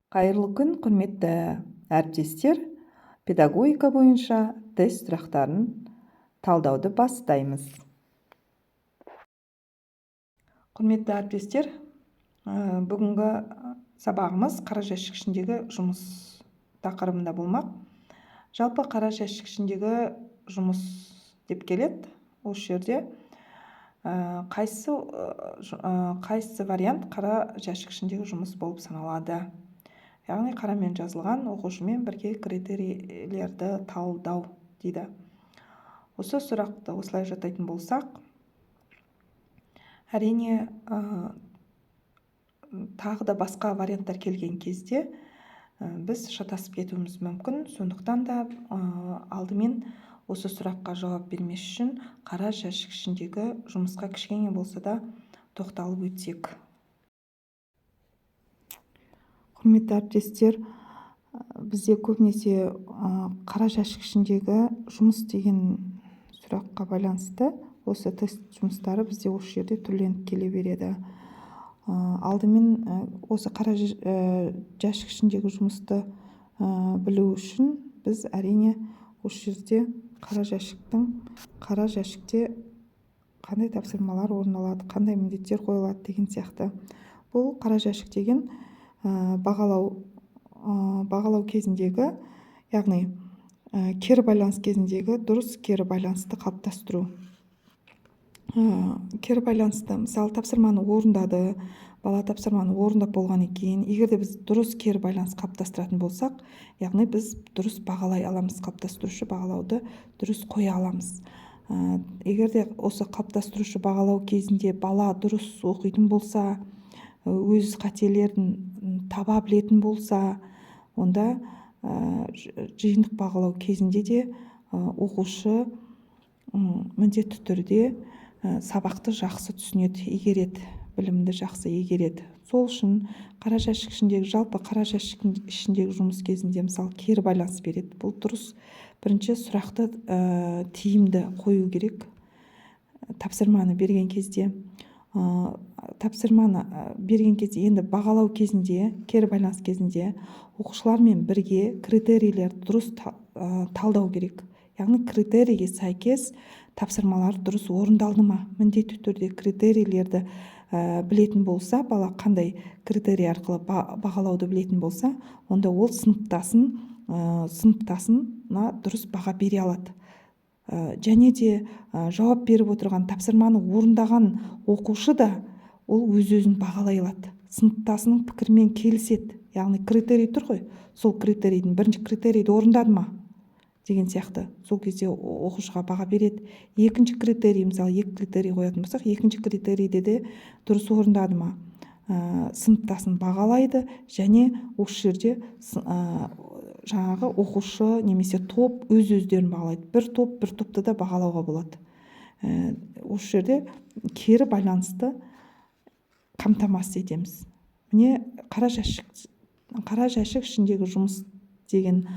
Қайырлы күн, құрметті әріптестер. Педагогика бойынша тест сұрақтарын талдауды бастаймыз. Құрметті әріптестер, бүгінгі сабағымыз қара жәшік ішіндегі жұмыс тақырыбында болмақ. Жалпы қара жәшік ішіндегі жұмыс деп келеді. Осы жерде қайсы вариант қара жәшік ішіндегі жұмыс болып саналады? Яғни қарамен жазылған оқушымен бірге критерийлерді талдау дейді. Осы сұрақты осылай жатайтын болсақ, әрине тағы да басқа варианттар келген кезде біз шатасып кетуіміз мүмкін. Сондықтан да алдымен осы сұраққа жауап бермес үшін қара жәшік ішіндегі жұмысқа кішкене болса да тоқталып өтсек. Құрметті әріптестер, бізде көбінесе қара жәшік ішіндегі жұмыс деген сұраққа байланысты осы тест жұмыстары бізде осы жерде түрленіп келе береді. Алдымен осы қара жәшік ішіндегі жұмысты білу үшін біз әрине осы жерде қара жәшікте қандай тапсырмалар орын алады, қандай міндеттер қойылады деген сияқты. Бұл қара жәшік деген бағалау кезіндегі, яғни кері байланыс кезіндегі дұрыс кері байланысты қалыптастыру. Кері байланысты, мысалы, тапсырманы орындады, бала тапсырманы орындап болған екен. Егер де біз дұрыс кері байланыс қалыптастыратын болсақ, яғни біз дұрыс бағалай аламыз, қалыптастырушы бағалауды дұрыс қоя аламыз. Егер де осы қалыптастырушы бағалау кезінде бала дұрыс оқитын болса, өз қателерін таба білетін болса, онда жиынтық бағалау кезінде де оқушы міндетті түрде сабақты жақсы түсінеді, игереді, білімді жақсы игереді. Сол үшін қара жәшік ішіндегі, жалпы қара жәшік ішіндегі жұмыс кезінде мысалы кері байланыс береді. Бұл дұрыс. Бірінші сұрақты тиімді қою керек. Тапсырманы берген кезде енді бағалау кезінде, кері байланыс кезінде оқушылармен бірге критерийлерді дұрыс талдау керек. Яғни критерийге сәйкес тапсырмалар дұрыс орындалды ма? Міндетті түрде критерийлерді білетін болса, бала қандай критерий арқылы бағалауды білетін болса, онда ол сыныптасына дұрыс баға бере алады. Және де жауап беріп отырған тапсырманы орындаған оқушы да ол өз-өзін бағалай алады. Сыныптасының пікірмен келіседі. Яғни критерий тұр ғой, сол критерийдің бірінші критерийді орындады ма деген сияқты. Сол кезде оқушыға баға береді. Екінші критерий, мысалы, екі критерий қоятын болсақ, екінші критерийде де дұрыс орындады ма, сыныптасын бағалайды, және осы жерде жаңағы оқушы немесе топ өз-өздерін бағалайды. Бір топты да бағалауға болады. Осы жерде кері байланысты қамтамасыз етеміз. Міне қара жәшік ішіндегі жұмыс деген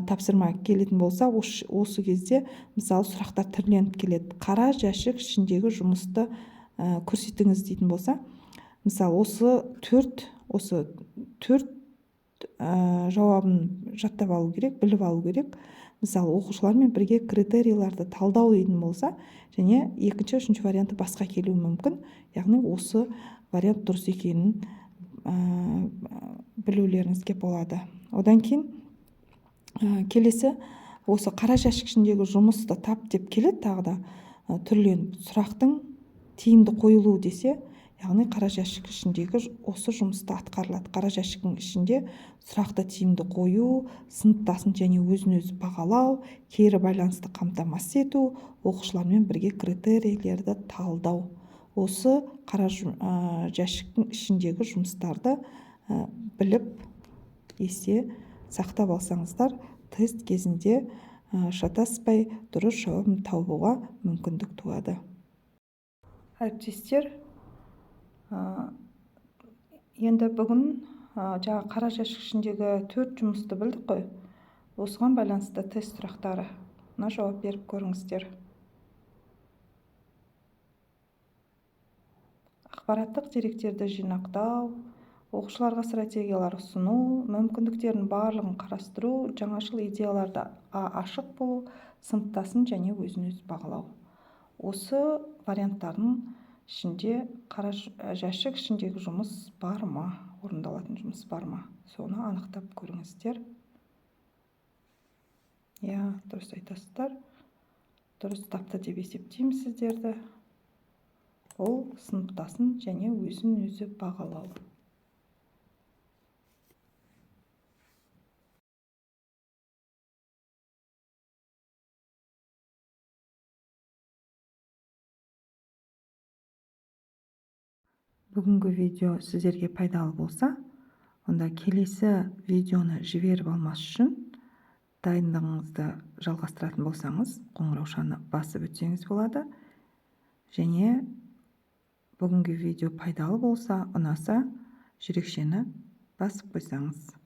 тапсырма келетін болса, осы кезде мысалы сұрақтар түрленіп келеді. Қара жәшік ішіндегі жұмысты көрсетіңіз дейтін болса, мысалы осы төрт жауабын жаттап алу керек, біліп алу керек. Мысалы, оқушылармен бірге критерийлерді талдау дейтін болса, және екінші, үшінші варианты басқа келуі мүмкін. Яғни осы вариант дұрыс екенін білулеріңізге болады. Одан кейін келесі, осы қара жәшік ішіндегі жұмысты тап деп келеді, тағы да түрленіп сұрақтың тиімді қойылуы десе, яғни қара жәшік ішіндегі осы жұмысты атқарылады. Қара жәшіктің ішінде сұрақты тиімді қою, сыныптасын және өзін-өзі бағалау, кері байланысты қамтамасыз ету, оқушылармен бірге критерийлерді талдау. Осы қара жәшіктің ішіндегі жұмыстарды біліп, есте сақтап алсаңыздар, тест кезінде шатаспай дұрыс жауабын табуға мүмкіндік туады. Әріптестер, енді бүгін жаңа қара жәшік ішіндегі 4 жұмысты білдік қой. Осыған байланысты тест сұрақтары. Жауап беріп көріңіздер. Ақпараттық деректерді жинақтау, оқушыларға стратегиялар ұсыну, мүмкіндіктердің барлығын қарастыру, жаңашыл идеяларды ашық болу, сыныптасын және өзін-өзі бағалау. Осы варианттардың ішінде қара жәшік ішіндегі жұмыс бар ма, орындалатын жұмыс бар ма, соны анықтап көріңіздер. Дұрыс айтасыздар. Дұрыс тапты деп есептеймін сіздерді. Ол сыныптасын және өзін-өзі бағалау. Бүгінгі видео сіздерге пайдалы болса, онда келесі видеоны жіберіп алмас үшін дайындығыңызды жалғастыратын болсаңыз, қоңыраушаны басып өтсеңіз болады. Және бүгінгі видео пайдалы болса, ұнаса, жүрекшені басып қойсаңыз.